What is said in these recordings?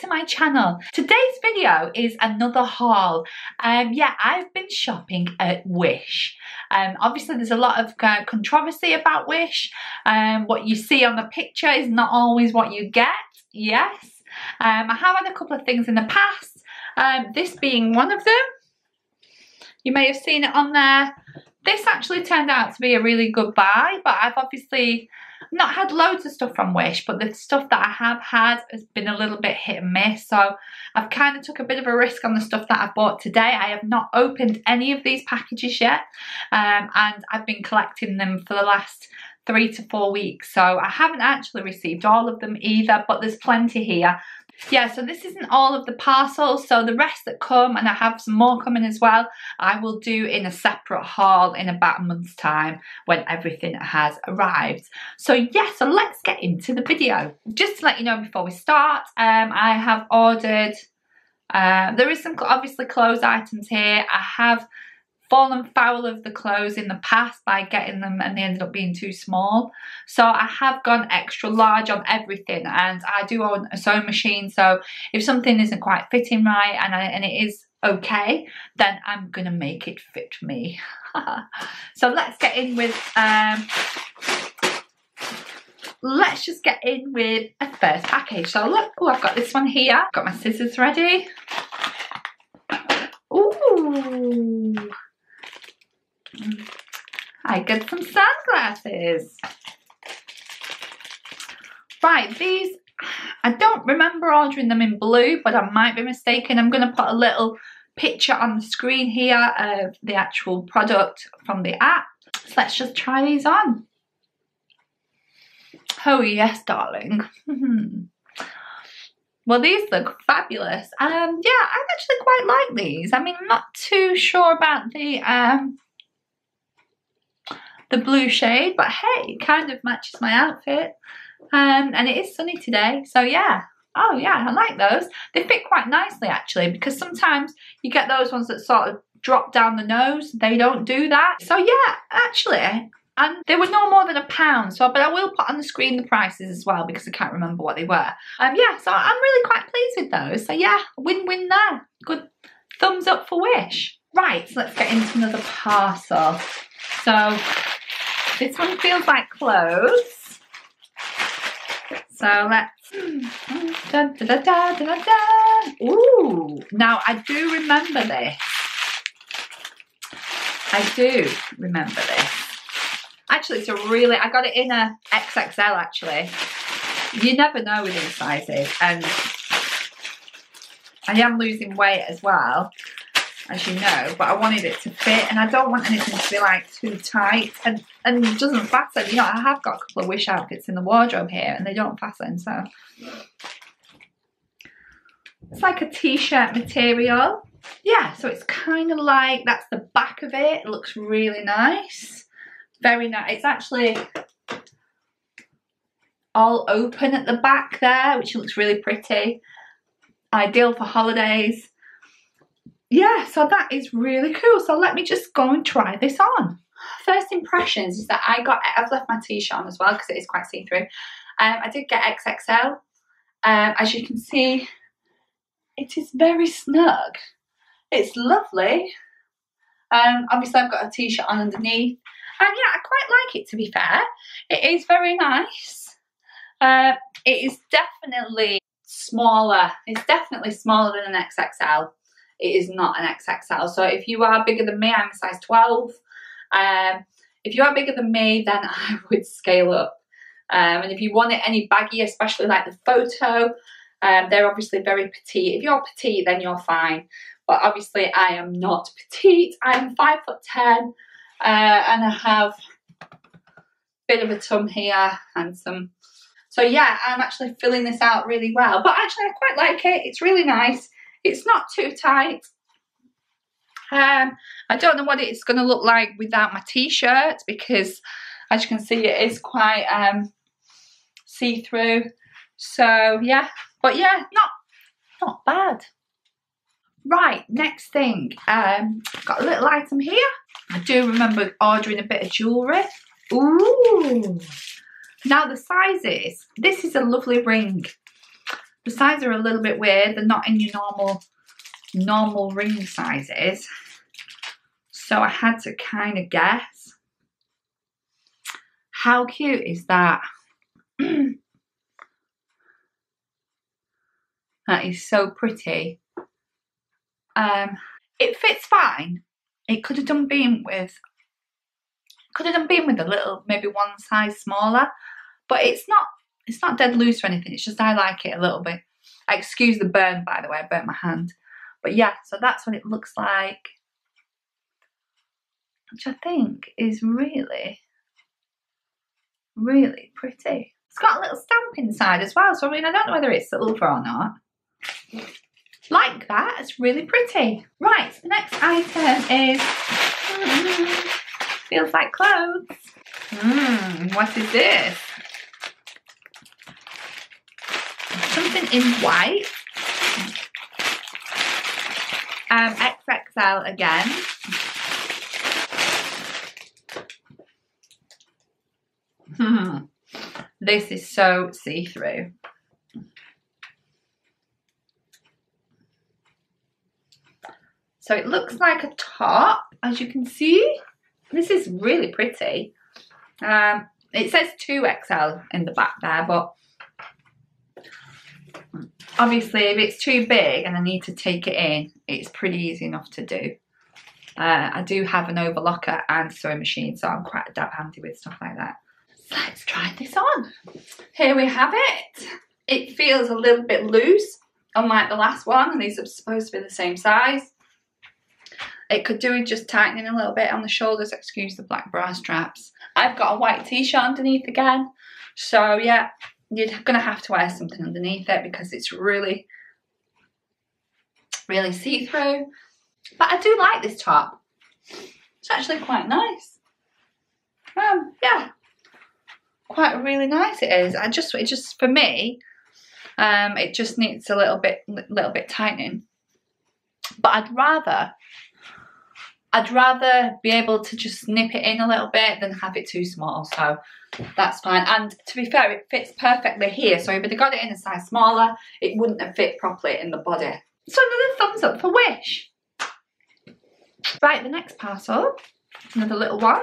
to my channel. Today's video is another haul. Yeah, I've been shopping at Wish. Obviously there's a lot of controversy about Wish. What you see on the picture is not always what you get. Yes. I have had a couple of things in the past, this being one of them. You may have seen it on there. This actually turned out to be a really good buy, but I've obviously not had loads of stuff from Wish, but the stuff that I have had has been a little bit hit and miss. So I've kind of took a bit of a risk on the stuff that I bought today. I have not opened any of these packages yet, and I've been collecting them for the last 3 to 4 weeks. So I haven't actually received all of them either, but there's plenty here. Yeah, so this isn't all of the parcels, so the rest that come, and I have some more coming as well, I will do in a separate haul in about a month's time when everything has arrived. So yeah, so let's get into the video. Just to let you know before we start, I have ordered, there is some obviously clothes items here. I have fallen foul of the clothes in the past by getting them and they ended up being too small, so I have gone extra large on everything, and I do own a sewing machine, so if something isn't quite fitting right and it is okay, then I'm gonna make it fit me. So let's get in with let's just get in with a first package. So look, oh, I've got this one here, got my scissors ready. Ooh, I got some sunglasses. Right, these, I don't remember ordering them in blue, but I might be mistaken. I'm going to put a little picture on the screen here of the actual product from the app. So let's just try these on. Oh yes, darling. Well, these look fabulous. Yeah, I actually quite like these. I mean, I'm not too sure about the blue shade, but hey, it kind of matches my outfit. And it is sunny today, so yeah. Oh yeah, I like those. They fit quite nicely actually, because sometimes you get those ones that sort of drop down the nose. They don't do that. So yeah, actually, and they were no more than £1. So, but I will put on the screen the prices as well, because I can't remember what they were. Yeah, so I'm really quite pleased with those. So yeah, win-win there. Good thumbs up for Wish. Right, so let's get into another parcel. So this one feels like clothes. So let's, da, da, da, da, da, da. Ooh, now I do remember this. I do remember this. Actually, it's a really, I got it in a XXL actually. You never know with these sizes, and I am losing weight as well, as you know, but I wanted it to fit, and I don't want anything to be like too tight and it doesn't fasten. You know, I have got a couple of Wish outfits in the wardrobe here and they don't fasten, so it's like a t-shirt material. Yeah, so it's kind of like, that's the back of it. It looks really nice. Very nice. It's actually all open at the back there, which looks really pretty. Ideal for holidays. Yeah, so that is really cool. So let me just go and try this on. First impressions is that I've left my t-shirt on as well because it is quite see-through. I did get XXL. As you can see, it is very snug. It's lovely. Obviously I've got a t-shirt on underneath. And yeah, I quite like it, to be fair. It is very nice. It is definitely smaller. It's definitely smaller than an XXL. It is not an XXL. So if you are bigger than me, I'm a size 12. If you are bigger than me, then I would scale up. And if you want it any baggy, especially like the photo, they're obviously very petite. If you're petite, then you're fine. But obviously I am not petite. I'm 5'10". And I have a bit of a tum here and some, so yeah, I'm actually filling this out really well, but actually I quite like it. It's really nice. It's not too tight. I don't know what it's going to look like without my t-shirt, because as you can see it is quite see-through, so yeah, but yeah, not bad. Right, next thing, got a little item here. I do remember ordering a bit of jewellery. Ooh! Now the sizes, this is a lovely ring. The sizes are a little bit weird. They're not in your normal ring sizes. So I had to kind of guess. How cute is that? That is so pretty. It fits fine. It could have done been with a little, maybe one size smaller, but it's not dead loose or anything. It's just I like it a little bit. Excuse the burn, by the way, I burnt my hand. But yeah, so that's what it looks like, which I think is really, really pretty. It's got a little stamp inside as well, so I mean, I don't know whether it's silver or not. Like that, it's really pretty. Right, the next item is, feels like clothes. What is this? Something in white. XXL again. This is so see-through. So it looks like a top, as you can see. This is really pretty. It says 2XL in the back there, but obviously if it's too big and I need to take it in, it's pretty easy enough to do. I do have an overlocker and sewing machine, so I'm quite handy with stuff like that. So let's try this on. Here we have it. It feels a little bit loose, unlike the last one, and these are supposed to be the same size. It could do with just tightening a little bit on the shoulders, excuse the black bra straps. I've got a white t-shirt underneath again, so yeah, you're gonna have to wear something underneath it because it's really, really see-through. But I do like this top. It's actually quite nice. Yeah, quite really nice it is. It just for me, it just needs a little bit tightening. But I'd rather be able to just nip it in a little bit than have it too small, so that's fine. And to be fair, it fits perfectly here, so if I'd got it in a size smaller, it wouldn't have fit properly in the body. So another thumbs up for Wish. Right, the next parcel, another little one.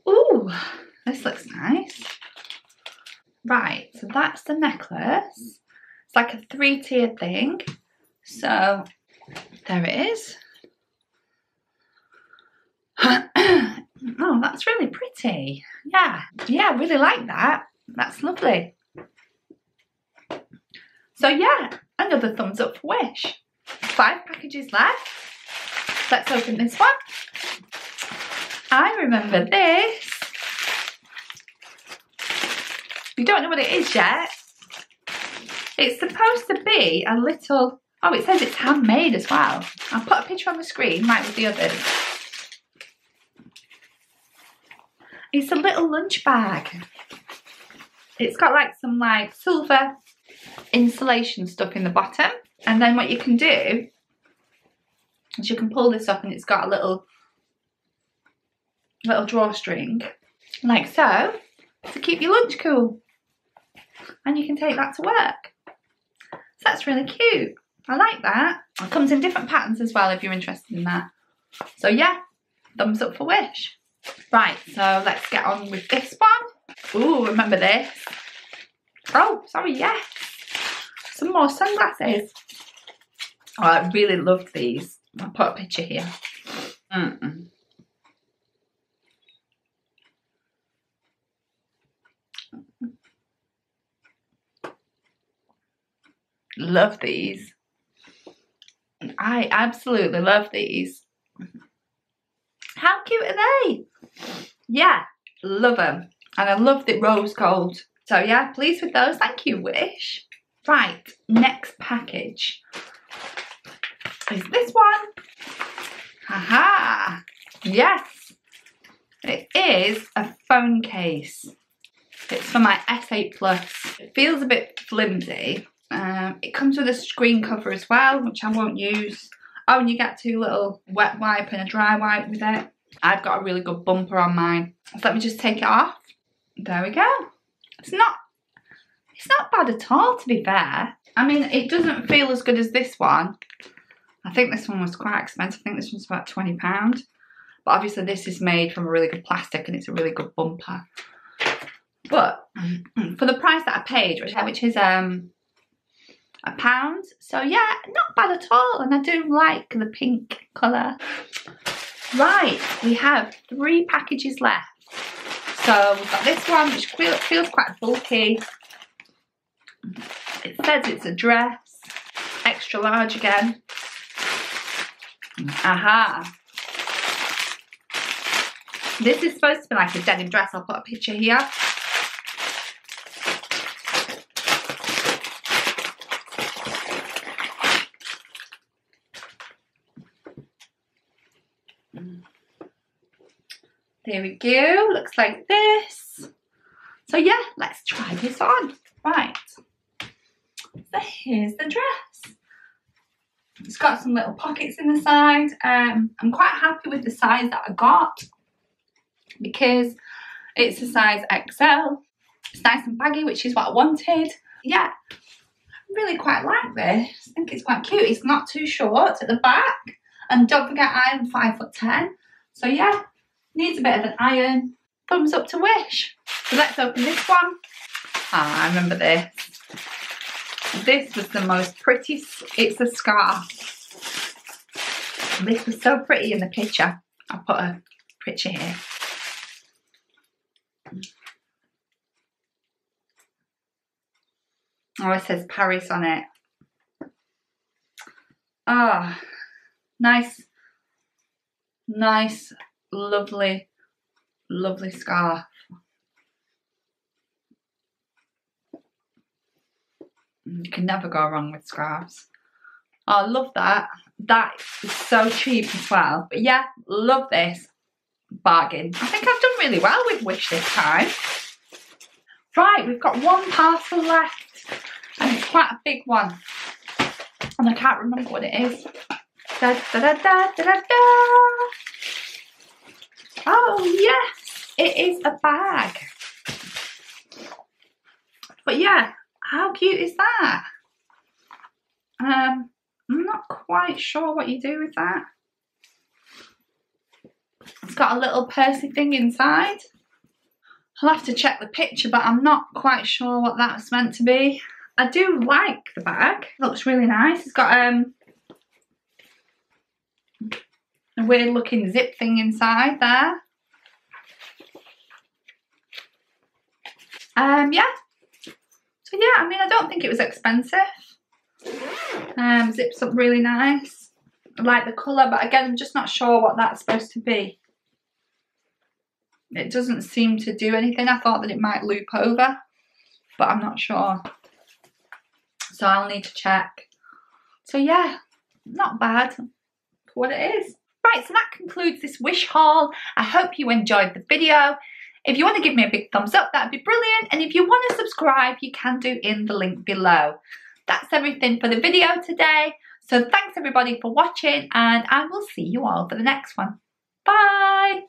Ooh, this looks nice. Right, so that's the necklace. It's like a 3-tiered thing. So there it is. Oh, that's really pretty. Yeah, I really like that. That's lovely. So yeah, another thumbs up for Wish. 5 packages left. Let's open this one. I remember this. You don't know what it is yet. It's supposed to be a little, oh, it says it's handmade as well. I'll put a picture on the screen, like with the others. It's a little lunch bag. It's got like some like silver insulation stuff in the bottom. And then what you can do is you can pull this up and it's got a little drawstring, like so, to keep your lunch cool. And you can take that to work. So that's really cute. I like that. It comes in different patterns as well if you're interested in that. So yeah, thumbs up for Wish. Right, so let's get on with this one. Ooh, remember this? Oh, sorry, yes. Some more sunglasses. Oh, I really loved these. I'll put a picture here. Love these. I absolutely love these. How cute are they? Yeah, love them. And I love the rose gold. So yeah, pleased with those. Thank you, Wish. Right, next package is this one. Haha. Yes. It is a phone case. It's for my S8 Plus. It feels a bit flimsy. It comes with a screen cover as well, which I won't use. Oh, and you get 2 little wet wipe and a dry wipe with it. I've got a really good bumper on mine. So let me just take it off. There we go. It's It's not bad at all, to be fair. I mean, it doesn't feel as good as this one. I think this one was quite expensive. I think this one's about £20. But obviously this is made from a really good plastic and it's a really good bumper. But for the price that I paid, which is £1. So yeah, not bad at all. And I do like the pink colour. Right, we have 3 packages left. So we've got this one, which feels quite bulky. It says it's a dress, extra large again. Aha. This is supposed to be like a denim dress. I'll put a picture here. There we go, looks like this. So yeah, let's try this on. Right, so here's the dress. It's got some little pockets in the side. I'm quite happy with the size that I got because it's a size XL. It's nice and baggy, which is what I wanted. Yeah, I really quite like this. I think it's quite cute. It's not too short at the back. And don't forget, I am 5'10". So yeah, needs a bit of an iron. Thumbs up to Wish. So let's open this one. Ah, I remember this. This was the most pretty, it's a scarf. This was so pretty in the picture. I'll put a picture here. Oh, it says Paris on it. Ah, nice, lovely, lovely scarf. You can never go wrong with scarves. Oh, I love that. That is so cheap as well. But yeah, love this. Bargain. I think I've done really well with Wish this time. Right, we've got 1 parcel left. And it's quite a big one. And I can't remember what it is. Da, da, da, da, da, da, da. Oh yes, it is a bag. But yeah, how cute is that? I'm not quite sure what you do with that. It's got a little pursey thing inside. I'll have to check the picture, but I'm not quite sure what that's meant to be. I do like the bag. It looks really nice. It's got a weird looking zip thing inside there. Yeah. So yeah, I mean, I don't think it was expensive. Zips up really nice. I like the colour, but again, I'm just not sure what that's supposed to be. It doesn't seem to do anything. I thought that it might loop over, but I'm not sure. So I'll need to check. So yeah, not bad for what it is. Right, so that concludes this Wish haul. I hope you enjoyed the video. If you want to give me a big thumbs up, that'd be brilliant. And if you want to subscribe, you can do in the link below. That's everything for the video today. So thanks everybody for watching, and I will see you all for the next one. Bye!